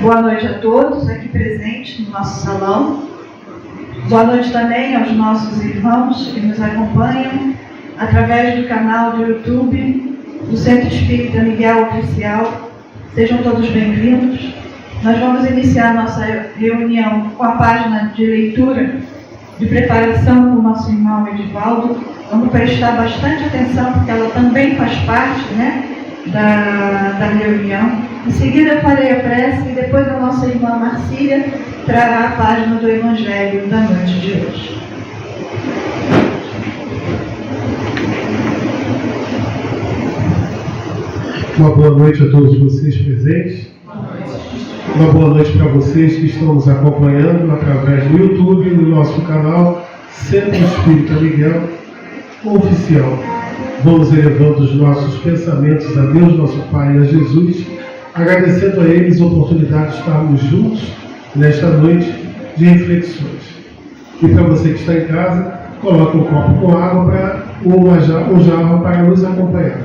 Boa noite a todos aqui presentes no nosso salão. Boa noite também aos nossos irmãos que nos acompanham através do canal do YouTube do Centro Espírita Miguel Oficial. Sejam todos bem-vindos. Nós vamos iniciar nossa reunião com a página de leitura de preparação com o nosso irmão Edivaldo. Vamos prestar bastante atenção, porque ela também faz parte, da reunião. Em seguida eu farei a prece e depois a nossa irmã Marcília trará a página do Evangelho da noite de hoje. Uma boa noite a todos vocês presentes. Uma boa noite para vocês que estão nos acompanhando através do YouTube e do nosso canal Centro Espírita Miguel Oficial. Vamos elevando os nossos pensamentos a Deus, nosso Pai, e a Jesus, agradecendo a eles a oportunidade de estarmos juntos nesta noite de reflexões. E para você que está em casa, coloque um copo com água ou jarra para nos acompanhar.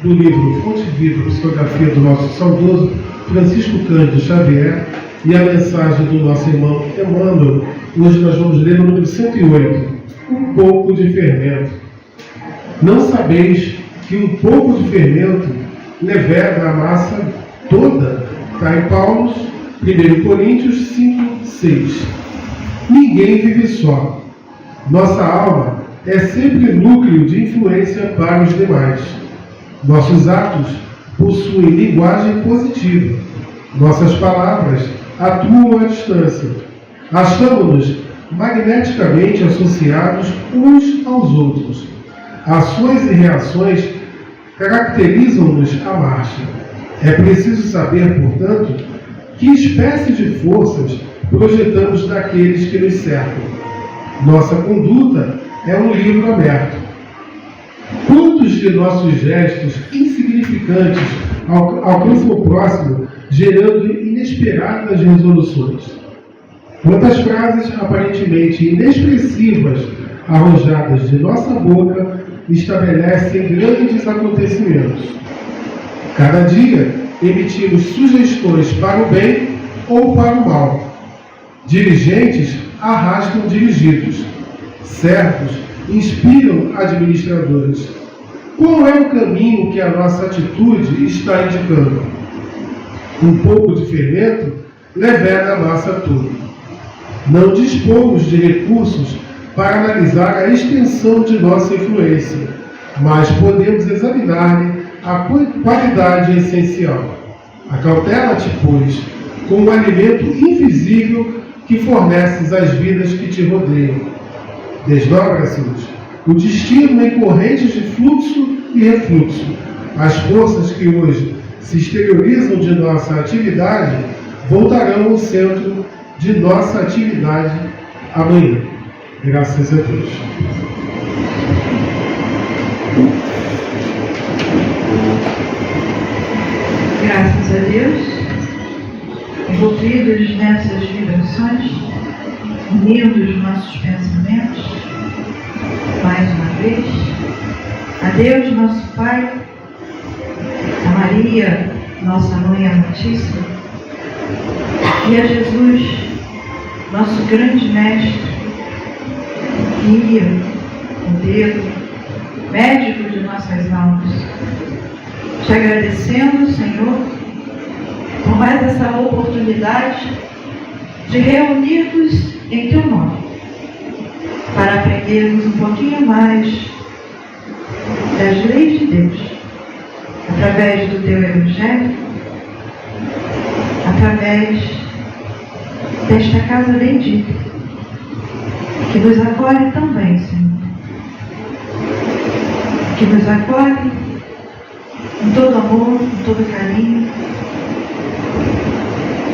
Do livro Fonte Viva, psicografia do nosso saudoso Francisco Cândido Xavier, e a mensagem do nosso irmão Emmanuel. Hoje nós vamos ler o número 108, Um pouco de fermento. Não sabeis que um pouco de fermento leveda a massa toda? Está em Paulo, 1 Coríntios 5, 6. Ninguém vive só. Nossa alma é sempre núcleo de influência para os demais. Nossos atos possuem linguagem positiva. Nossas palavras atuam à distância. Achamos-nos magneticamente associados uns aos outros. Ações e reações caracterizam-nos à marcha. É preciso saber, portanto, que espécie de forças projetamos naqueles que nos cercam. Nossa conduta é um livro aberto. Quantos de nossos gestos insignificantes alcançam o próximo, gerando inesperadas resoluções? Quantas frases aparentemente inexpressivas arrojadas de nossa boca estabelecem grandes acontecimentos? Cada dia emitimos sugestões para o bem ou para o mal. Dirigentes arrastam dirigidos. Servos inspiram administradores. Qual é o caminho que a nossa atitude está indicando? Um pouco de fermento leveda a massa toda. Não dispomos de recursos para analisar a extensão de nossa influência, mas podemos examinar-lhe a qualidade essencial. Acautela-te, pois, com um alimento invisível que forneces às vidas que te rodeiam. Desdobra-se-nos o destino em correntes de fluxo e refluxo. As forças que hoje se exteriorizam de nossa atividade voltarão ao centro de nossa atividade amanhã. Graças a Deus. Graças a Deus, envolvidos nessas vibrações, unindo os nossos pensamentos, mais uma vez, a Deus, nosso Pai, a Maria, nossa Mãe Amantíssima, e a Jesus, nosso grande Mestre, guia, modelo, médico de nossas almas. Te agradecendo, Senhor, por mais essa oportunidade de reunirmos em Teu nome, para aprendermos um pouquinho mais das leis de Deus, através do Teu Evangelho, através desta casa bendita, que nos acolhe também, Senhor. Que nos acolhe com todo amor, com todo carinho,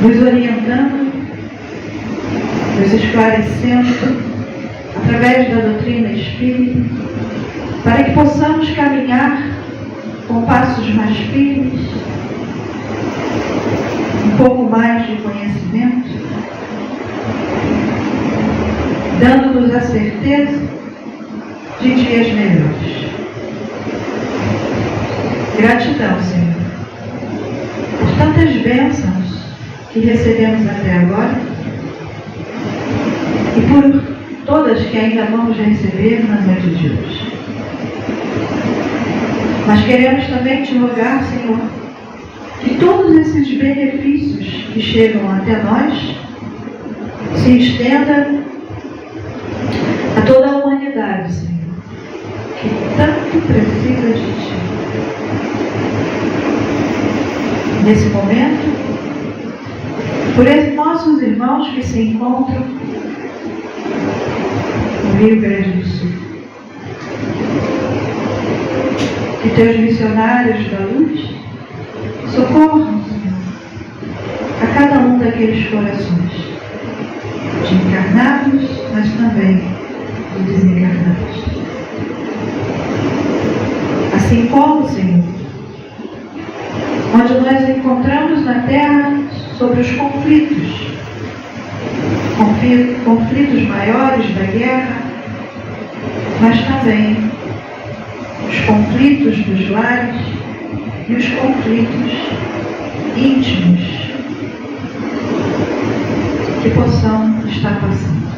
nos orientando, nos esclarecendo através da doutrina espírita, para que possamos caminhar com passos mais firmes, um pouco mais de conhecimento, dando-nos a certeza de dias melhores. Gratidão, Senhor, por tantas bênçãos que que recebemos até agora e por todas que ainda vamos receber na noite de hoje. Mas queremos também te rogar, Senhor, que todos esses benefícios que chegam até nós se estendam a toda a humanidade, Senhor, que tanto precisa de Ti. Nesse momento, por esses nossos irmãos que se encontram no Rio Grande do Sul, que Teus missionários da luz socorram, Senhor, a cada um daqueles corações, de encarnados, mas também de desencarnados. Assim como, Senhor, onde nós encontramos na Terra sobre os conflitos maiores da guerra, mas também os conflitos dos lares e os conflitos íntimos que possam estar passando.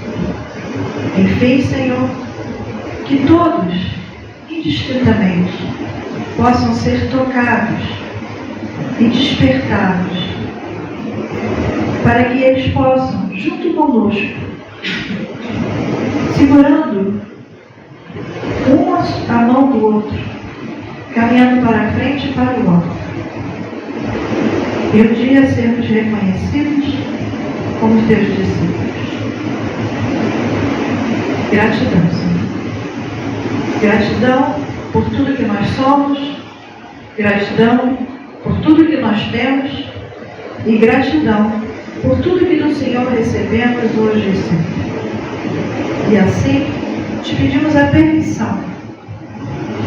Enfim, Senhor, que todos, indistintamente, possam ser tocados e despertados, para que eles possam, junto conosco, segurando a mão do outro, caminhando para a frente e para o alto, e um dia sermos reconhecidos como Teus discípulos. Gratidão, Senhor. Gratidão por tudo que nós somos, gratidão por tudo que nós temos e gratidão por tudo que do Senhor recebemos hoje e sempre. E assim, te pedimos a permissão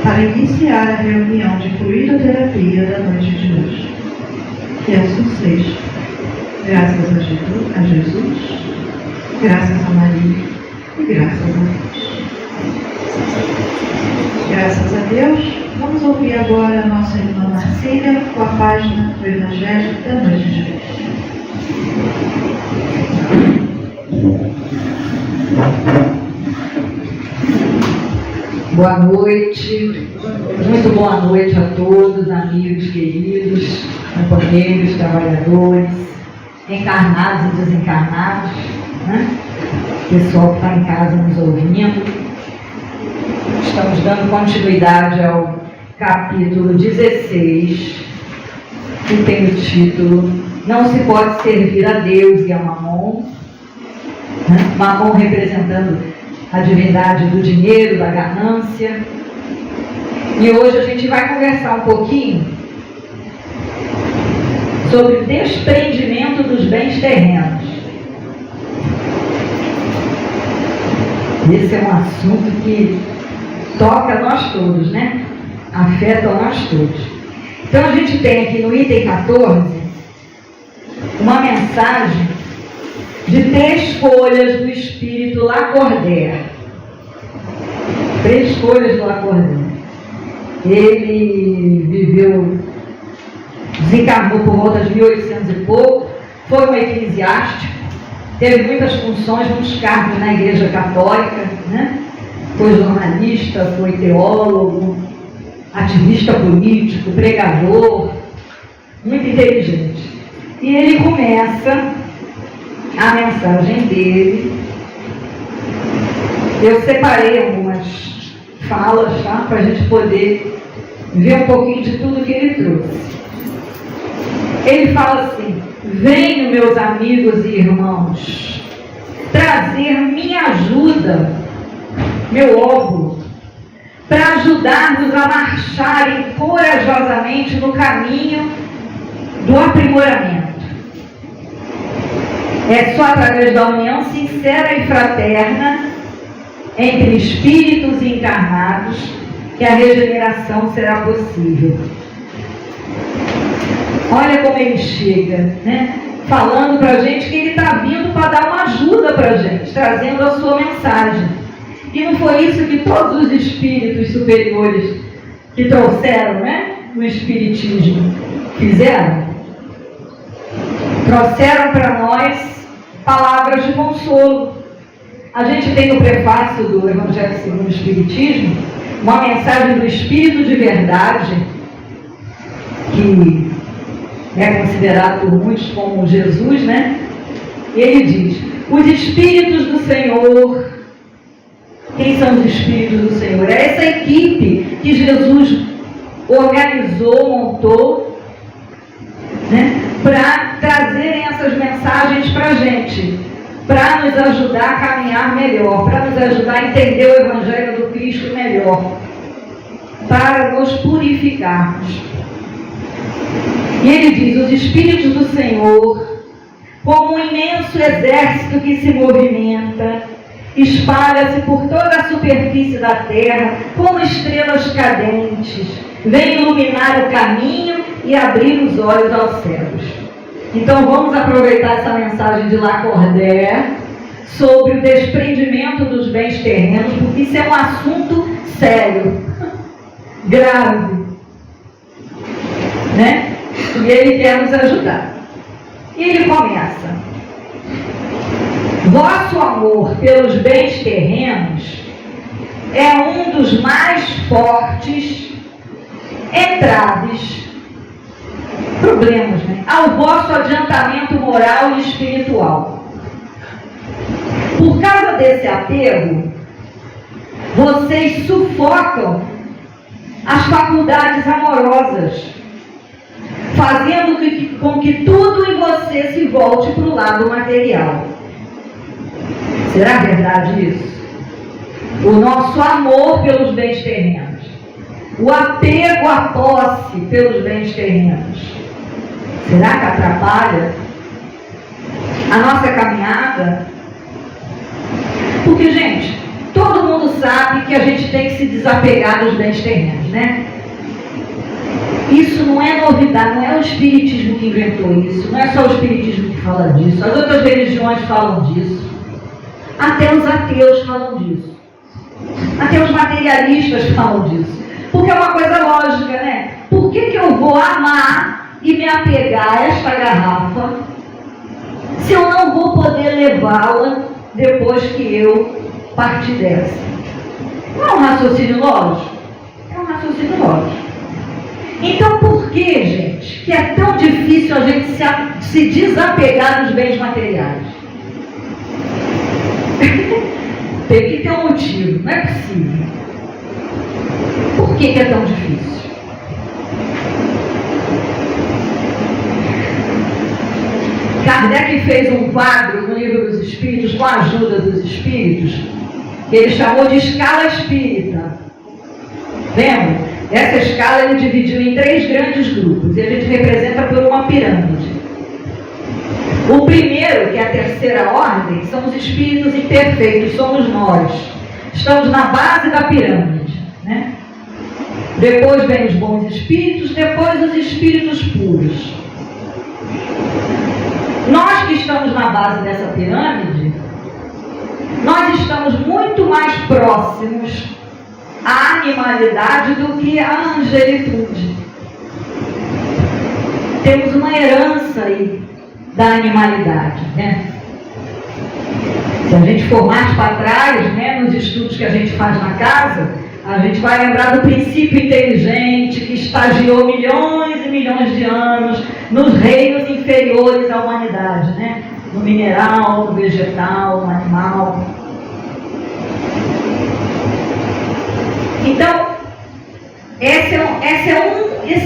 para iniciar a reunião de fluidoterapia da noite de hoje. Que assim seja. Graças a Jesus, graças a Maria e graças a Deus. Graças a Deus, vamos ouvir agora a nossa irmã Marcília com a página do Evangelho da noite de hoje. Boa noite, muito boa noite a todos, amigos queridos, companheiros, trabalhadores, encarnados e desencarnados, né? Pessoal que está em casa nos ouvindo. Estamos dando continuidade ao capítulo 16, que tem o título Não se pode servir a Deus e a Mamon, né? Mamon representando a divindade do dinheiro, da ganância. E hoje a gente vai conversar um pouquinho sobre o desprendimento dos bens terrenos. Esse é um assunto que toca nós todos, né? Afeta nós todos. Então a gente tem aqui no item 14 uma mensagem de 3 folhas do Espírito Lacordaire. 3 folhas do Lacordaire. Ele viveu, desencarnou por volta de 1800 e pouco, foi um eclesiástico, teve muitas funções, muitos cargos na Igreja Católica, né? Foi jornalista, foi teólogo, ativista político, pregador, muito inteligente. E ele começa a mensagem dele. Eu separei algumas falas, tá? Para a gente poder ver um pouquinho de tudo que ele trouxe. Ele fala assim: venho, meus amigos e irmãos, trazer minha ajuda, meu óvulo, para ajudar-nos a marcharem corajosamente no caminho do aprimoramento. É só através da união sincera e fraterna entre espíritos e encarnados que a regeneração será possível. Olha como ele chega, né? Falando para a gente que ele está vindo para dar uma ajuda para a gente, trazendo a sua mensagem. E não foi isso que todos os espíritos superiores que trouxeram, né, no Espiritismo fizeram? trouxeram para nós palavras de consolo. A gente tem no prefácio do Evangelho segundo o Espiritismo uma mensagem do Espírito de Verdade, que é considerado por muitos como Jesus, né? E ele diz: os Espíritos do Senhor. Quem são os Espíritos do Senhor? É essa equipe que Jesus organizou, montou, né, para trazerem essas mensagens para a gente, para nos ajudar a caminhar melhor, para nos ajudar a entender o Evangelho do Cristo melhor, para nos purificarmos. E ele diz: os Espíritos do Senhor, como um imenso exército que se movimenta, espalha-se por toda a superfície da terra, como estrelas cadentes, vem iluminar o caminho e abrir os olhos aos céus. Então vamos aproveitar essa mensagem de Lacordaire sobre o desprendimento dos bens terrenos, porque isso é um assunto sério, grave, né? E ele quer nos ajudar. E ele começa: vosso amor pelos bens terrenos é um dos mais fortes entraves, problemas, né, ao vosso adiantamento moral e espiritual. Por causa desse apego, vocês sufocam as faculdades amorosas, fazendo com que tudo em você se volte para o lado material. Será verdade isso? O nosso amor pelos bens terrenos, o apego à posse pelos bens terrenos, será que atrapalha a nossa caminhada? Porque, gente, todo mundo sabe que a gente tem que se desapegar dos bens terrenos, né? Isso não é novidade, não é o Espiritismo que inventou isso, não é só o Espiritismo que fala disso, as outras religiões falam disso, até os ateus falam disso, até os materialistas falam disso, porque é uma coisa lógica, né? Por que eu vou amar e me apegar a esta garrafa se eu não vou poder levá-la depois que eu partir dessa? Não é um raciocínio lógico? É um raciocínio lógico. Então, por que, gente, que é tão difícil a gente se desapegar dos bens materiais? Tem que ter um motivo, não é possível. Por que é tão difícil? Kardec fez um quadro no Livro dos Espíritos, com a ajuda dos Espíritos, que ele chamou de escala espírita. Lembra? Essa escala ele dividiu em 3 grandes grupos, e a gente representa por uma pirâmide. O primeiro, que é a terceira ordem, são os espíritos imperfeitos, somos nós. Estamos na base da pirâmide, né? Depois vem os bons espíritos, depois os espíritos puros. Nós que estamos na base dessa pirâmide, nós estamos muito mais próximos à animalidade do que à angelitude. Temos uma herança aí da animalidade, né? Se a gente for mais para trás, né, nos estudos que a gente faz na casa, a gente vai lembrar do princípio inteligente que estagiou milhões e milhões de anos nos reinos inferiores à humanidade, né? No mineral, no vegetal, no animal. Então, esse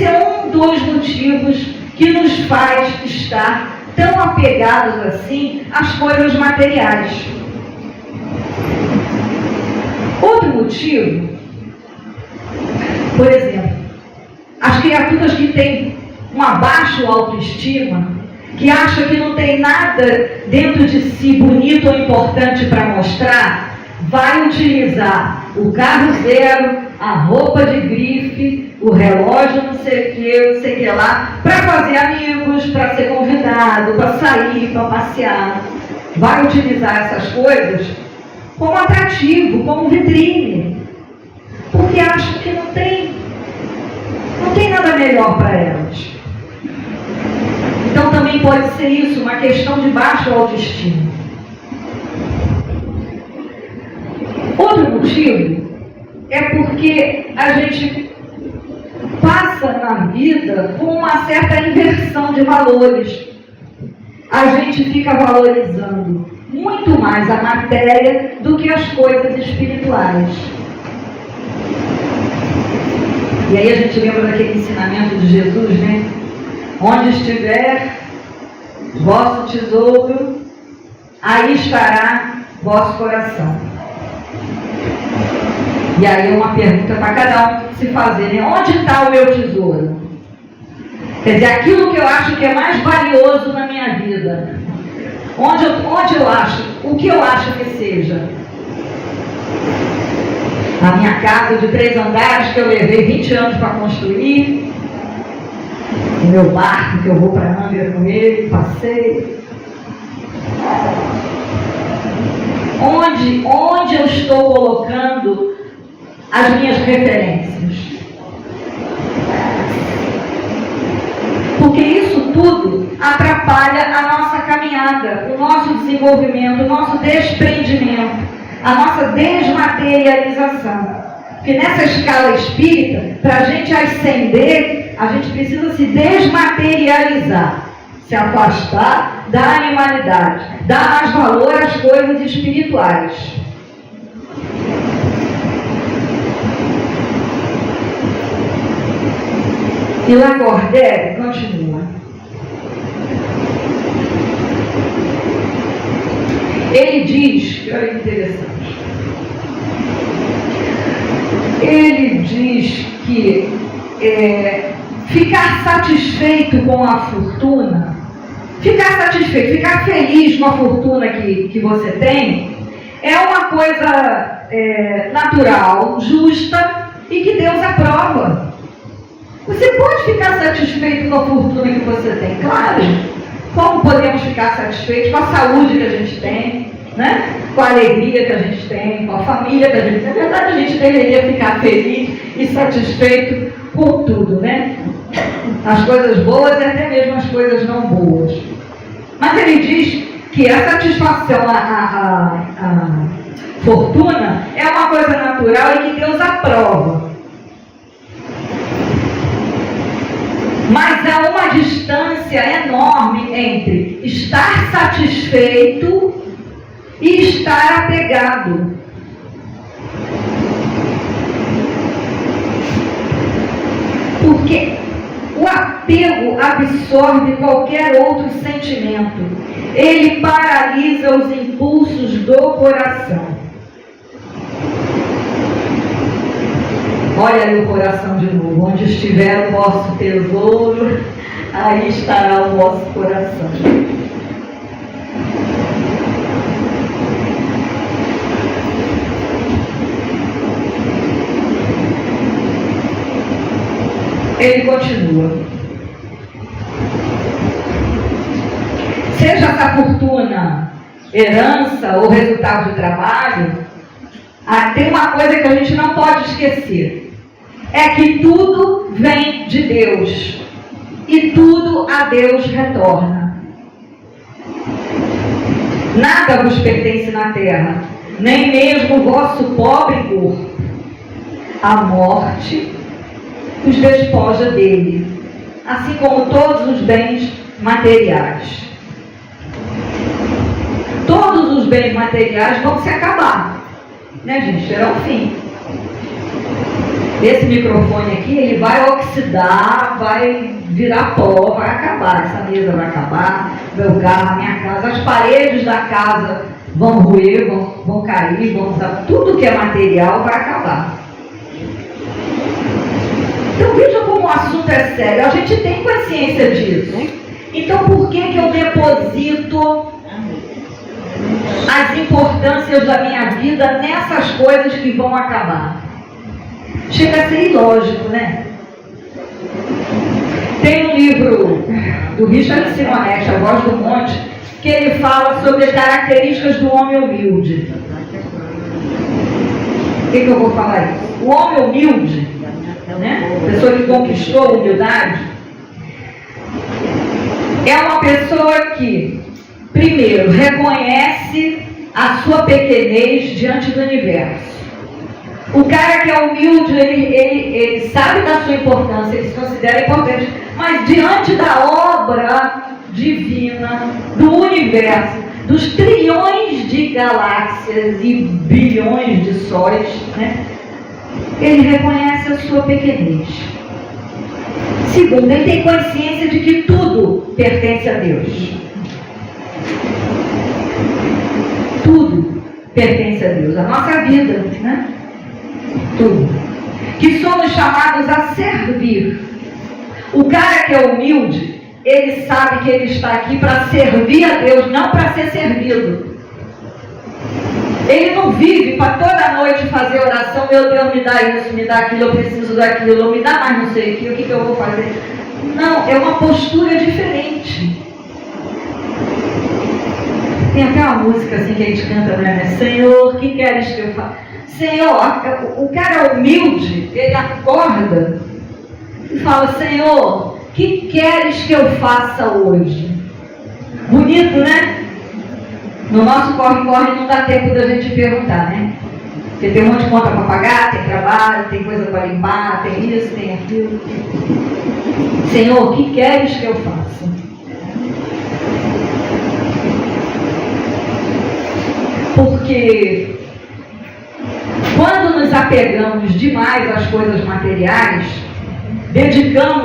é um dos motivos que nos faz estar tão apegados assim às coisas materiais. Outro motivo, por exemplo, as criaturas que têm uma baixa autoestima, que acham que não tem nada dentro de si bonito ou importante para mostrar, vai utilizar o carro zero, a roupa de grife, o relógio não sei o que lá, para fazer amigos, para ser convidado, para sair, para passear. Vai utilizar essas coisas como atrativo, como vitrine, porque acha que não tem nada melhor para elas. Então também também pode ser isso, uma questão de baixa autoestima. Outro motivo é porque a gente passa na vida com uma certa inversão de valores. A gente fica valorizando muito mais a matéria do que as coisas espirituais. E aí a gente lembra daquele ensinamento de Jesus, né? Onde estiver vosso tesouro, aí estará vosso coração. E aí uma pergunta para cada um se fazer, né? Onde está o meu tesouro? Quer dizer, aquilo que eu acho que é mais valioso na minha vida. Onde eu acho, o que eu acho que seja? A minha casa de 3 andares que eu levei 20 anos para construir, o meu barco que eu vou para Angra com ele, passeio. Onde eu estou colocando as minhas referências? Porque isso tudo atrapalha a nossa caminhada, o nosso desenvolvimento, o nosso desprendimento, a nossa desmaterialização. Porque nessa escala espírita, para a gente ascender, a gente precisa se desmaterializar, se afastar da animalidade, dar mais valor às coisas espirituais. E Lacordaire continua. Ele diz, olha que interessante, ele diz que ficar satisfeito com a fortuna, ficar feliz com a fortuna que você tem, é uma coisa natural, justa e que Deus aprova. Você pode ficar satisfeito com a fortuna que você tem, claro. Como podemos ficar satisfeitos com a saúde que a gente tem, né? Com a alegria que a gente tem, com a família que a gente tem. Na verdade, a gente deveria ficar feliz e satisfeito com tudo, né? As coisas boas e até mesmo as coisas não boas. Mas ele diz que a satisfação, a fortuna, é uma coisa natural e que Deus aprova. Mas há uma distância enorme entre estar satisfeito e estar apegado. Porque o apego absorve qualquer outro sentimento. Ele paralisa os impulsos do coração. Olha aí o coração de novo. Onde estiver o vosso tesouro, aí estará o vosso coração. Ele continua. Seja essa fortuna herança ou resultado de trabalho, tem uma coisa que a gente não pode esquecer. É que tudo vem de Deus e tudo a Deus retorna. Nada vos pertence na terra, nem mesmo o vosso pobre corpo. A morte os despoja dele, assim como todos os bens materiais. Todos os bens materiais vão se acabar, né, gente? Terá um fim. Esse microfone aqui, ele vai oxidar, vai virar pó, vai acabar. Essa mesa vai acabar, meu carro, a minha casa, as paredes da casa vão roer, vão cair, tudo que é material vai acabar. Então veja como o assunto é sério, a gente tem consciência disso. Então por que eu deposito as importâncias da minha vida nessas coisas que vão acabar? Chega a ser ilógico, né? Tem um livro do Richard Simonetti, A Voz do Monte, que ele fala sobre as características do homem humilde. O que eu vou falar isso? O homem humilde, né? A pessoa que conquistou a humildade, é uma pessoa que, primeiro, reconhece a sua pequenez diante do universo. O cara que é humilde, ele sabe da sua importância, ele se considera importante, mas diante da obra divina, do universo, dos trilhões de galáxias e bilhões de sóis, né, ele reconhece a sua pequenez. Segundo, ele tem consciência de que tudo pertence a Deus. Tudo pertence a Deus, a nossa vida, né? Tudo. Que somos chamados a servir. O cara que é humilde, ele sabe que ele está aqui para servir a Deus, não para ser servido. Ele não vive para toda noite fazer oração, meu Deus, me dá isso, me dá aquilo, eu preciso daquilo, me dá mais não sei o que eu vou fazer. Não, é uma postura diferente. Tem até uma música assim que a gente canta, né? Senhor, o que queres que eu faça? Senhor, o cara humilde, ele acorda e fala, Senhor, o que queres que eu faça hoje? Bonito, né? No nosso corre-corre não dá tempo da gente perguntar, né? Porque tem um monte de conta para pagar, tem trabalho, tem coisa para limpar, tem isso, tem aquilo. Senhor, o que queres que eu faça? Porque quando nos apegamos demais às coisas materiais,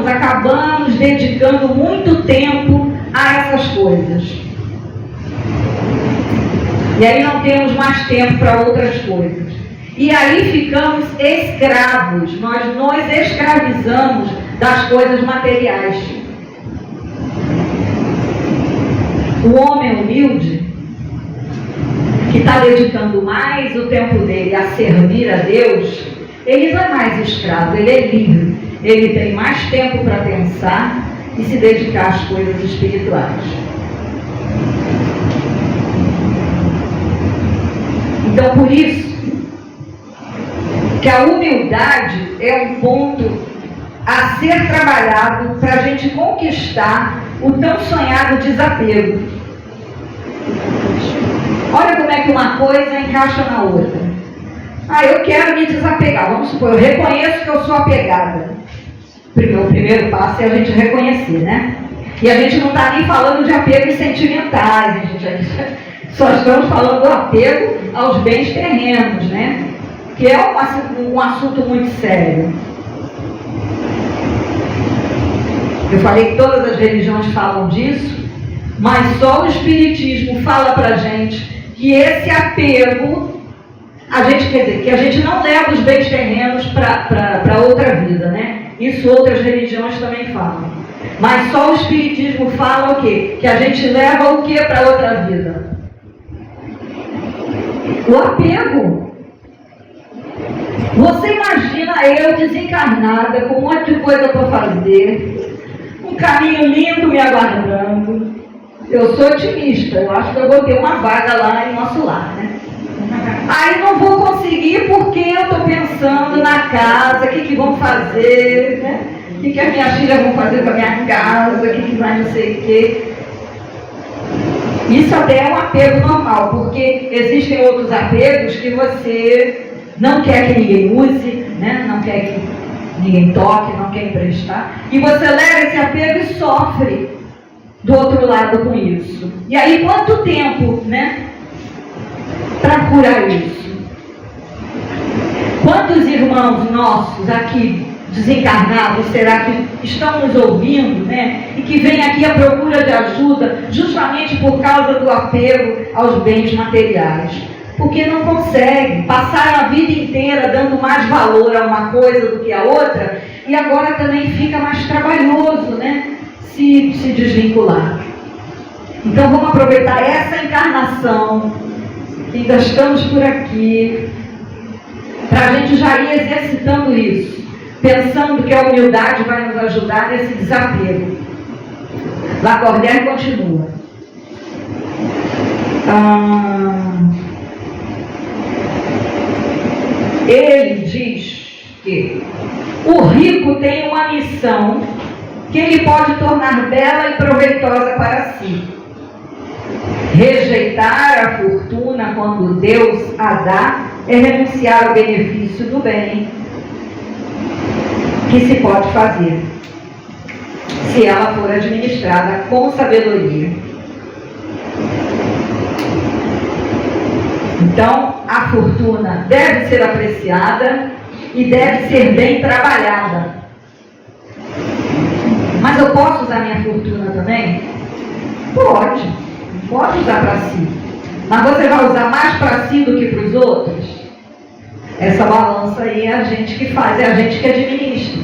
acabamos dedicando muito tempo a essas coisas. E aí não temos mais tempo para outras coisas. E aí ficamos escravos, nós nos escravizamos das coisas materiais. O homem humilde, que está dedicando mais o tempo dele a servir a Deus, ele não é mais escravo, ele é livre. Ele tem mais tempo para pensar e se dedicar às coisas espirituais. Então, por isso, que a humildade é um ponto a ser trabalhado para a gente conquistar o tão sonhado desapego. Olha como é que uma coisa encaixa na outra. Eu quero me desapegar. Vamos supor, eu reconheço que eu sou apegada. O primeiro passo é a gente reconhecer, né? E a gente não está nem falando de apegos sentimentais, a gente só estamos falando do apego aos bens terrenos, né? Que é um assunto muito sério. Eu falei que todas as religiões falam disso, mas só o Espiritismo fala pra gente que esse apego, que a gente não leva os bens terrenos para outra vida, né? Isso outras religiões também falam. Mas só o Espiritismo fala o quê? Que a gente leva o quê para outra vida? O apego. Você imagina eu desencarnada, com um monte de coisa para fazer, um caminho lindo me aguardando. Eu sou otimista, eu acho que eu vou ter uma vaga lá em nosso lar, né? Aí não vou conseguir porque eu estou pensando na casa, o que vão fazer, né? O que as minhas filhas vão fazer com a minha casa, o que vai não sei o quê. Isso até é um apego normal, porque existem outros apegos que você não quer que ninguém use, né? Não quer que ninguém toque, não quer emprestar. E você leva esse apego e sofre do outro lado com isso. E aí quanto tempo, né? Para curar isso? Quantos irmãos nossos aqui desencarnados será que estão nos ouvindo, né? E que vêm aqui à procura de ajuda justamente por causa do apego aos bens materiais? Porque não conseguem, passaram a vida inteira dando mais valor a uma coisa do que a outra, e agora também fica mais trabalhoso, né? Se desvincular. Então vamos aproveitar essa encarnação, que ainda estamos por aqui, para a gente já ir exercitando isso, pensando que a humildade vai nos ajudar nesse desapego. Lacordaire continua. Ele diz que o rico tem uma missão que ele pode tornar bela e proveitosa para si. Rejeitar a fortuna quando Deus a dá é renunciar ao benefício do bem que se pode fazer, se ela for administrada com sabedoria. Então, a fortuna deve ser apreciada e deve ser bem trabalhada. Mas eu posso usar minha fortuna também? Pode usar para si. Mas você vai usar mais para si do que para os outros? Essa balança aí é a gente que faz, é a gente que administra.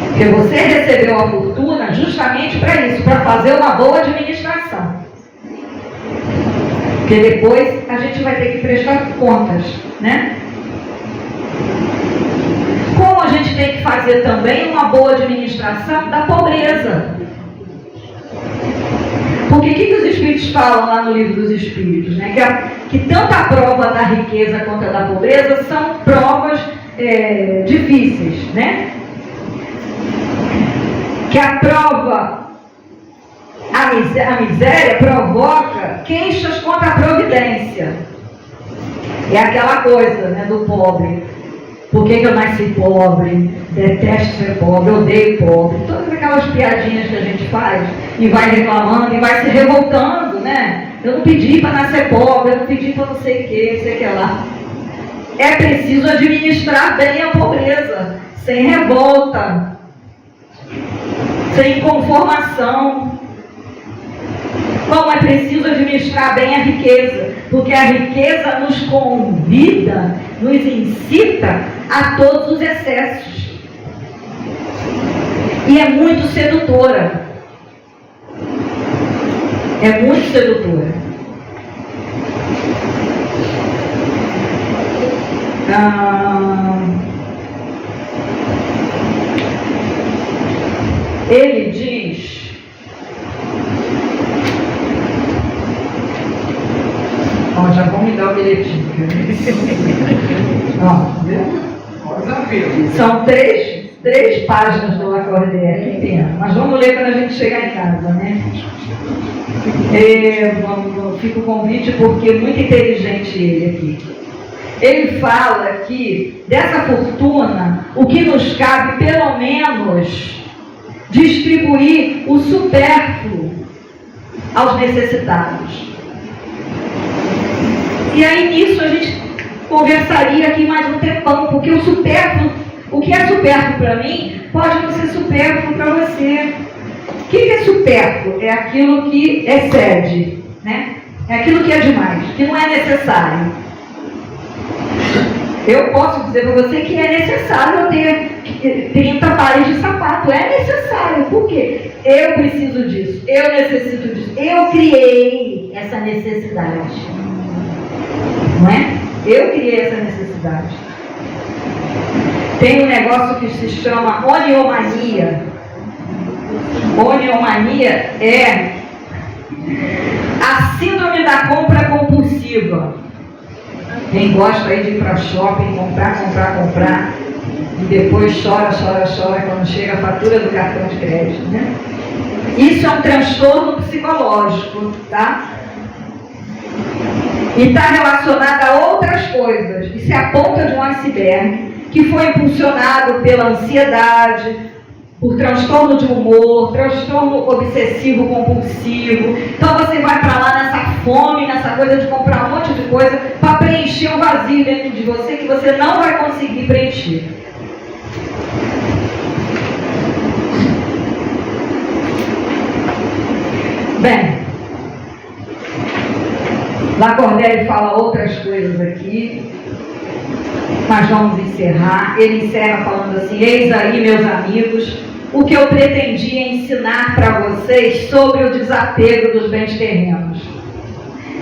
Porque você recebeu a fortuna justamente para isso, para fazer uma boa administração. Porque depois a gente vai ter que prestar contas, né? Como a gente tem que fazer também uma boa administração da pobreza. Porque o que os Espíritos falam lá no Livro dos Espíritos? Né? Que tanto a prova da riqueza quanto a da pobreza são provas difíceis, né? Que a prova, a miséria provoca queixas contra a providência. É aquela coisa, né, do pobre. Por que eu nasci pobre? Detesto ser pobre, odeio pobre. Todas aquelas piadinhas que a gente faz e vai reclamando e vai se revoltando, né? Eu não pedi para nascer pobre, eu não pedi para não sei o que, não sei o que lá. É preciso administrar bem a pobreza, sem revolta, sem inconformação. Como é preciso administrar bem a riqueza, porque a riqueza nos convida, nos incita a todos os excessos. E é muito sedutora. É muito sedutora. Ele diz... Ó, já vão me dar o bilhetinho. Ó, viu? São três páginas do Lacordaire, que pena. Mas vamos ler quando a gente chegar em casa, né? Fica o convite porque é muito inteligente ele aqui. Ele fala que dessa fortuna, o que nos cabe, pelo menos, distribuir o supérfluo aos necessitados. E aí nisso a gente conversaria aqui mais um tempão, porque o supérfluo, o que é supérfluo para mim, pode não ser supérfluo para você. O que é supérfluo? É aquilo que excede, né? É aquilo que é demais, que não é necessário. Eu posso dizer para você que é necessário eu ter 30 pares de sapato. É necessário. Por quê? Eu preciso disso. Eu necessito disso. Eu criei essa necessidade. Não é? Eu criei essa necessidade. Tem um negócio que se chama oniomania. Oniomania é a síndrome da compra compulsiva. Quem gosta aí de ir para shopping, comprar, e depois chora quando chega a fatura do cartão de crédito, né? Isso é um transtorno psicológico, tá? E está relacionado a outras coisas. Isso é a ponta de um iceberg, que foi impulsionado pela ansiedade, por transtorno de humor, transtorno obsessivo compulsivo. Então você vai para lá nessa fome, nessa coisa de comprar um monte de coisa para preencher um vazio dentro de você que você não vai conseguir preencher. Bem, Lacordaire fala outras coisas aqui, mas vamos encerrar. Ele encerra falando assim: eis aí, meus amigos, o que eu pretendia ensinar para vocês sobre o desapego dos bens terrenos.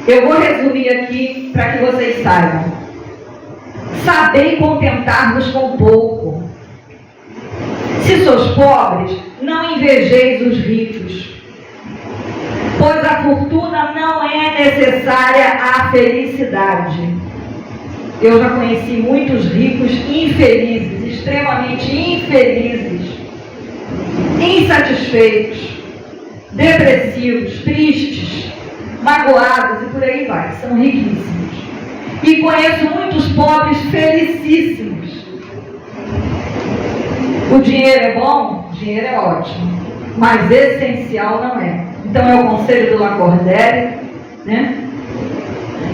Eu vou resumir aqui para que vocês saibam. Sabei contentar-vos com pouco. Se sois pobres, não invejeis os ricos, pois a fortuna não é necessária à felicidade. Eu já conheci muitos ricos infelizes, extremamente infelizes, insatisfeitos, depressivos, tristes, magoados e por aí vai. São riquíssimos. E conheço muitos pobres felicíssimos. O dinheiro é bom? O dinheiro é ótimo, mas essencial não é. Então é o conselho do Lacordaire, né?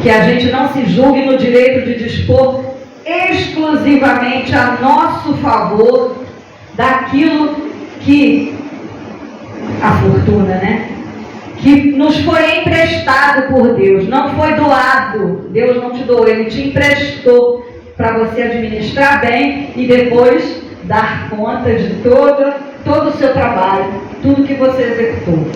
Que a gente não se julgue no direito de dispor exclusivamente a nosso favor daquilo que a fortuna, né? Que nos foi emprestado por Deus, não foi doado. Deus não te doou, Ele te emprestou para você administrar bem e depois dar conta de todo o seu trabalho, tudo que você executou.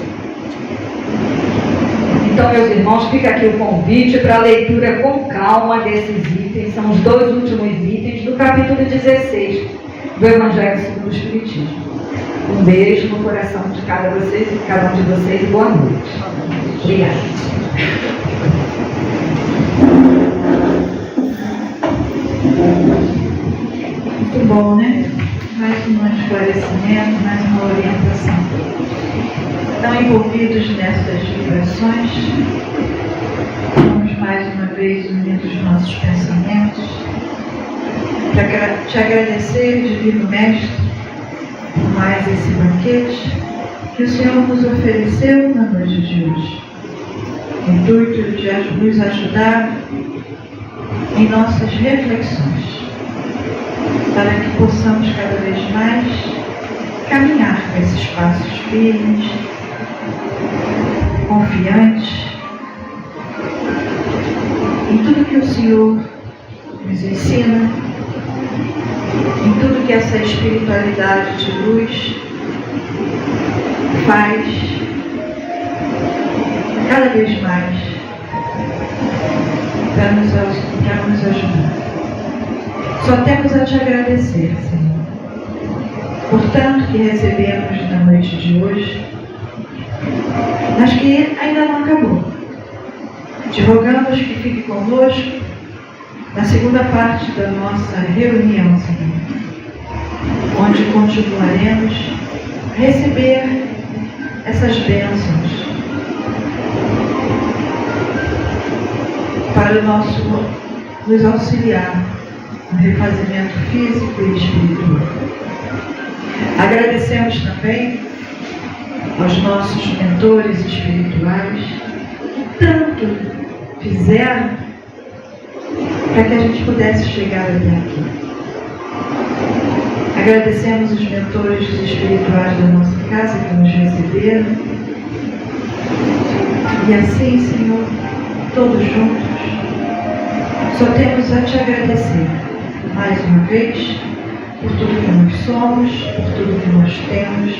Então, meus irmãos, fica aqui o convite para a leitura com calma desses itens. São os 2 últimos itens do capítulo 16 do Evangelho segundo o Espiritismo. Um beijo no coração de cada um de vocês e boa noite. Obrigada. Muito bom, né? Mais um esclarecimento, mais uma orientação. Estão envolvidos nessas vibrações. Vamos mais uma vez unir os nossos pensamentos para te agradecer, Divino Mestre, por mais esse banquete que o Senhor nos ofereceu na noite de hoje. O intuito de nos ajudar em nossas reflexões, para que possamos cada vez mais caminhar com esses passos firmes, confiantes em tudo que o Senhor nos ensina, em tudo que essa espiritualidade de luz faz cada vez mais para nos ajudar. Só temos a te agradecer, Senhor, por tanto que recebemos na noite de hoje, mas que ainda não acabou. Te rogamos que fique conosco na segunda parte da nossa reunião, Senhor, onde continuaremos a receber essas bênçãos para nos auxiliar no refazimento físico e espiritual. Agradecemos também aos nossos mentores espirituais que tanto fizeram para que a gente pudesse chegar até aqui. Agradecemos os mentores espirituais da nossa casa que nos receberam. E assim, Senhor, todos juntos, só temos a te agradecer mais uma vez por tudo que nós somos, por tudo que nós temos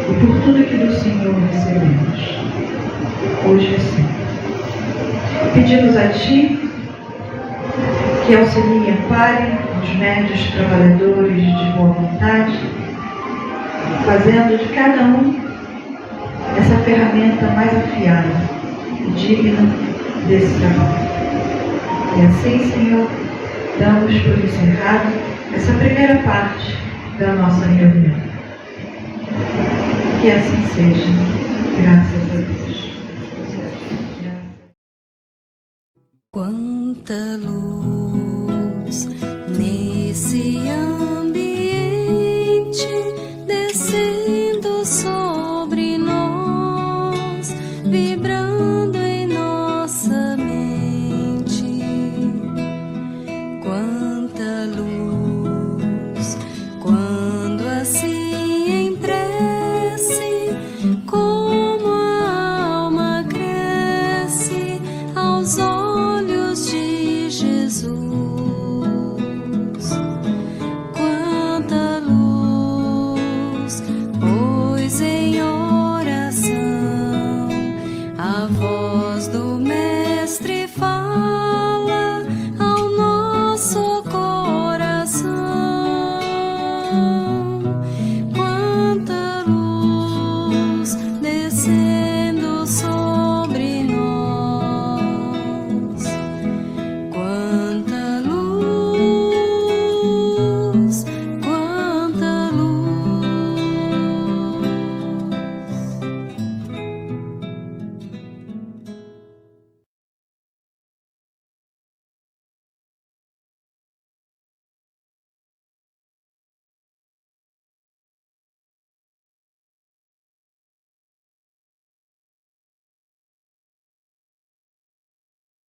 e por tudo que do Senhor recebemos. Hoje assim. Pedimos a Ti que auxilie e ampare os médios trabalhadores de boa vontade, fazendo de cada um essa ferramenta mais afiada e digna desse trabalho. E assim, Senhor, damos por encerrado essa primeira parte da nossa reunião. Que assim seja, graças a Deus. Quanta luz